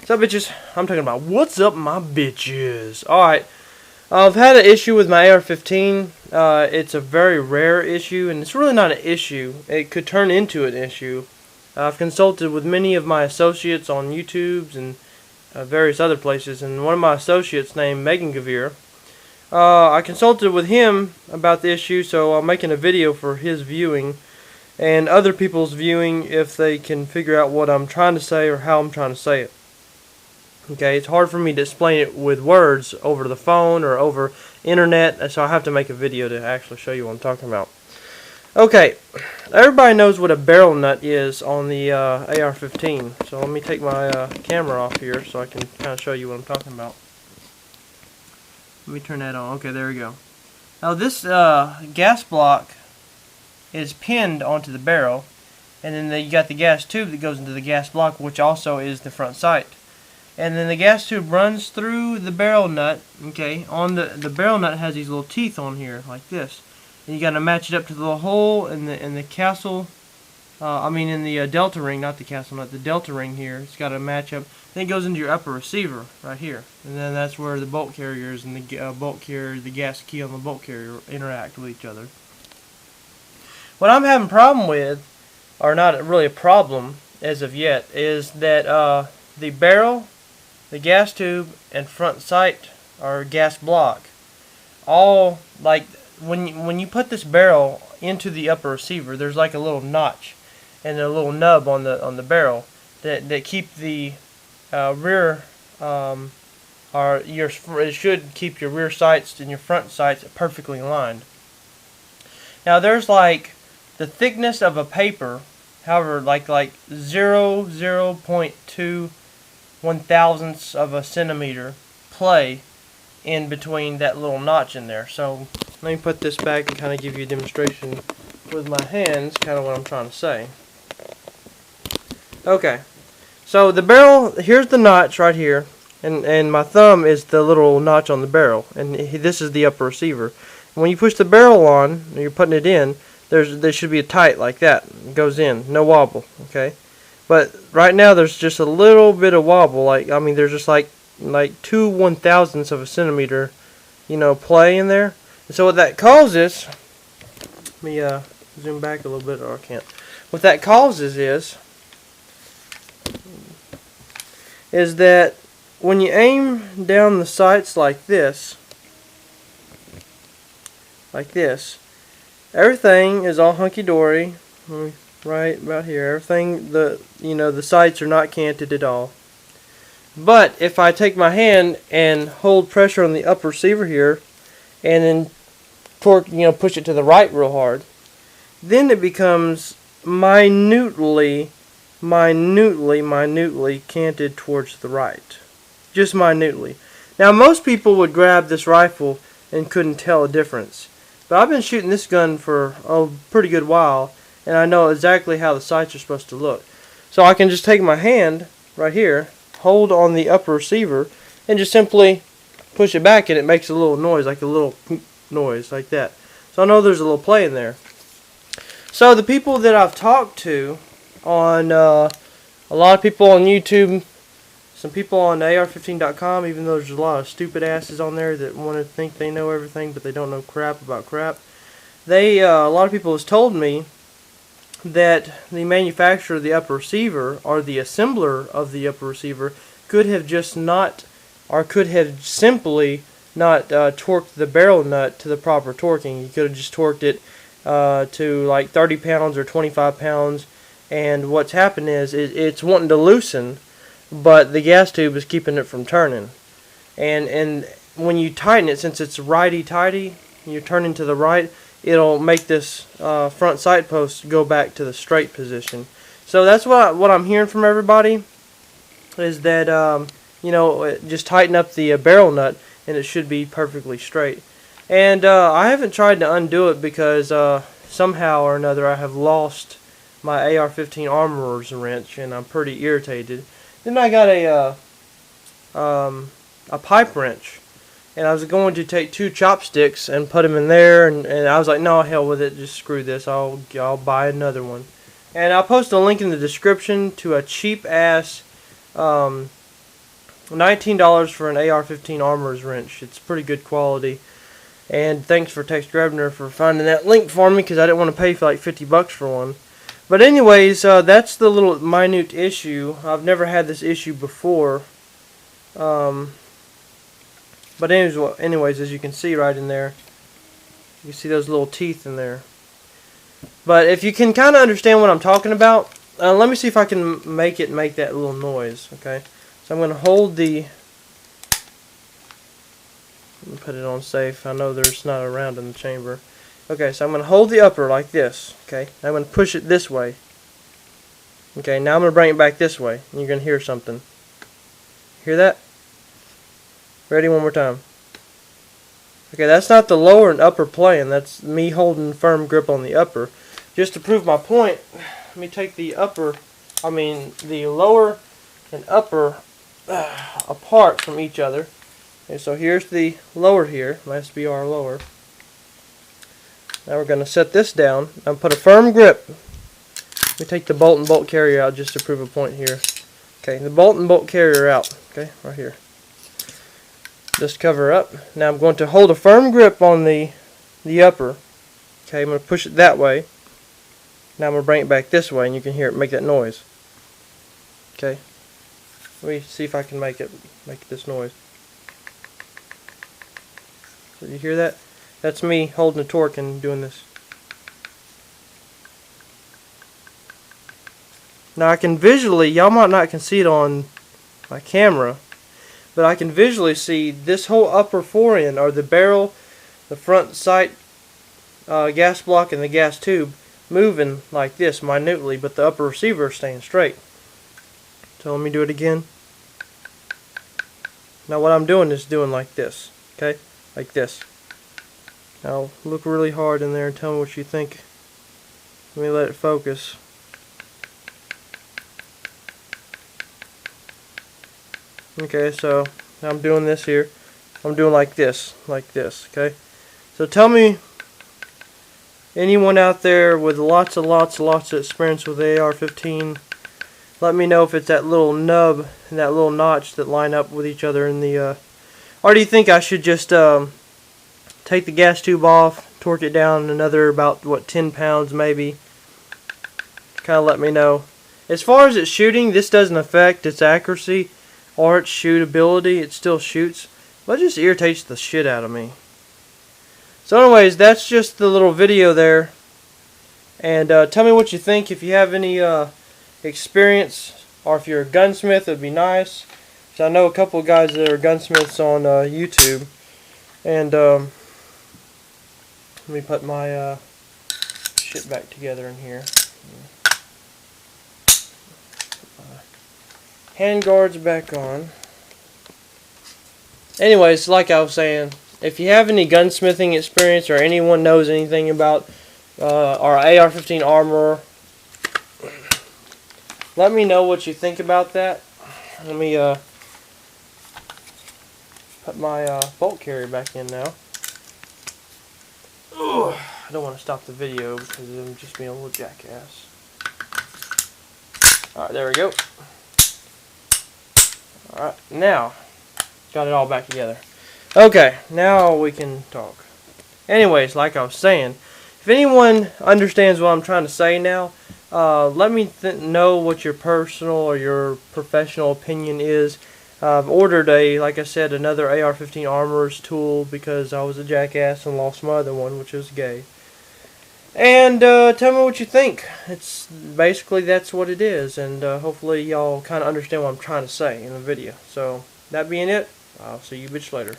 What's up, bitches? I'm talking about what's up, my bitches. Alright, I've had an issue with my AR-15. It's a very rare issue, and it's really not an issue. It could turn into an issue. I've consulted with many of my associates on YouTube and various other places, and one of my associates named Megan Gavir, I consulted with him about the issue, so I'm making a video for his viewing and other people's viewing if they can figure out what I'm trying to say or how I'm trying to say it. Okay, it's hard for me to explain it with words over the phone or over internet, so I have to make a video to actually show you what I'm talking about. Okay, everybody knows what a barrel nut is on the AR-15, so let me take my camera off here so I can kind of show you what I'm talking about. Let me turn that on. Okay, there we go. Now this gas block is pinned onto the barrel, and then you got the gas tube that goes into the gas block, which also is the front sight. And then the gas tube runs through the barrel nut. Okay, on the barrel nut has these little teeth on here like this, and you got to match it up to the hole in the castle. In the delta ring, not the castle nut, the delta ring here. It's got to match up. Then it goes into your upper receiver right here, and then that's where the bolt carriers and the bolt carrier, the gas key on the bolt carrier interact with each other. What I'm having a problem with, or not really a problem as of yet, is that the barrel, the gas tube, and front sight or gas block, all, like, when you put this barrel into the upper receiver, there's like a little notch and a little nub on the barrel that keep the rear it should keep your rear sights and your front sights perfectly aligned. Now there's like the thickness of a paper, however, like 0.2 1/1000ths of a centimeter play in between that little notch in there. So let me put this back and kind of give you a demonstration with my hands, kind of what I'm trying to say. Okay, so the barrel, here's the notch right here, and my thumb is the little notch on the barrel, and this is the upper receiver. And when you push the barrel on, and you're putting it in, there should be a tight like that. It goes in, no wobble. Okay. But right now there's just a little bit of wobble, there's just like 2 1/1000ths of a centimeter, play in there. And so what that causes, let me zoom back a little bit, or I can't. What that causes is that when you aim down the sights like this, everything is all hunky-dory. Right about here, everything, the sights are not canted at all. But if I take my hand and hold pressure on the upper receiver here, and then torque, push it to the right real hard, then it becomes minutely canted towards the right, just minutely. Now most people would grab this rifle and couldn't tell a difference, but I've been shooting this gun for a pretty good while, and I know exactly how the sights are supposed to look. So I can just take my hand right here, hold on the upper receiver, and just simply push it back, and it makes a little noise, like a little poop noise, like that. So I know there's a little play in there. So the people that I've talked to on, a lot of people on YouTube, some people on AR-15.com, even though there's a lot of stupid asses on there that want to think they know everything, but they don't know crap about crap. A lot of people has told me that the manufacturer of the upper receiver, or the assembler of the upper receiver, could have just not, or could have simply not torqued the barrel nut to the proper torquing. You could have just torqued it to like 30 pounds or 25 pounds, and what's happened is it's wanting to loosen, but the gas tube is keeping it from turning. And when you tighten it, since it's righty-tighty, you're turning to the right, it'll make this front sight post go back to the straight position. So that's what I'm hearing from everybody, is that just tighten up the barrel nut and it should be perfectly straight. And I haven't tried to undo it because somehow or another I have lost my AR-15 armorer's wrench, and I'm pretty irritated. Then I got a pipe wrench, and I was going to take 2 chopsticks and put them in there, and I was like, no, hell with it, just screw this, I'll buy another one. And I'll post a link in the description to a cheap ass $19 for an AR-15 armorer's wrench. It's pretty good quality. And thanks for Tex Grabner for finding that link for me, because I didn't want to pay for like 50 bucks for one. But anyways, that's the little minute issue. I've never had this issue before. But anyways, as you can see right in there, you see those little teeth in there. But if you can kind of understand what I'm talking about, let me see if I can make that little noise. Okay, so I'm going to hold the. Let me put it on safe. I know there's not a round in the chamber. Okay, so I'm going to hold the upper like this. Okay, I'm going to push it this way. Okay, now I'm going to bring it back this way, and you're going to hear something. Hear that? Ready? One more time. Okay, that's not the lower and upper playing. That's me holding firm grip on the upper. Just to prove my point, let me take the lower and upper apart from each other. Okay, so here's the lower here, my SBR lower. Now we're going to set this down and put a firm grip. Let me take the bolt and bolt carrier out just to prove a point here. Okay, the bolt and bolt carrier out. Okay, right here. Just cover up. Now I'm going to hold a firm grip on the upper. Okay, I'm going to push it that way. Now I'm going to bring it back this way, and you can hear it make that noise. Okay, let me see if I can make this noise. Did you hear that? That's me holding the torque and doing this. Now I can visually, y'all might not can see it on my camera, but I can visually see this whole upper forend, or the barrel, the front sight gas block, and the gas tube moving like this minutely, but the upper receiver is staying straight. So let me do it again. Now what I'm doing is doing like this, okay? Like this. Now look really hard in there and tell me what you think. Let me let it focus. Okay, so I'm doing this here. I'm doing like this, okay? So tell me, anyone out there with lots of experience with the AR-15, let me know if it's that little nub and that little notch that line up with each other in the, or do you think I should just take the gas tube off, torque it down another about, what, 10 pounds maybe? Kind of let me know. As far as its shooting, this doesn't affect its accuracy or its shootability. It still shoots, but it just irritates the shit out of me. So anyways, that's just the little video there. And tell me what you think. If you have any experience, or if you're a gunsmith, it would be nice. So I know a couple of guys that are gunsmiths on YouTube. And let me put my shit back together in here. Hand guards back on. Anyways, like I was saying, if you have any gunsmithing experience, or anyone knows anything about our AR-15 armor, let me know what you think about that. Let me put my bolt carrier back in now. Ugh, I don't want to stop the video because I'm just being a little jackass. Alright, there we go. Alright, now, got it all back together. Okay, now we can talk. Anyways, like I was saying, if anyone understands what I'm trying to say now, let me know what your personal or your professional opinion is. I've ordered like I said, another AR-15 armorer's tool because I was a jackass and lost my other one, which was gay. And tell me what you think. It's basically, that's what it is, and hopefully y'all kind of understand what I'm trying to say in the video. So that being it, I'll see you bitch later.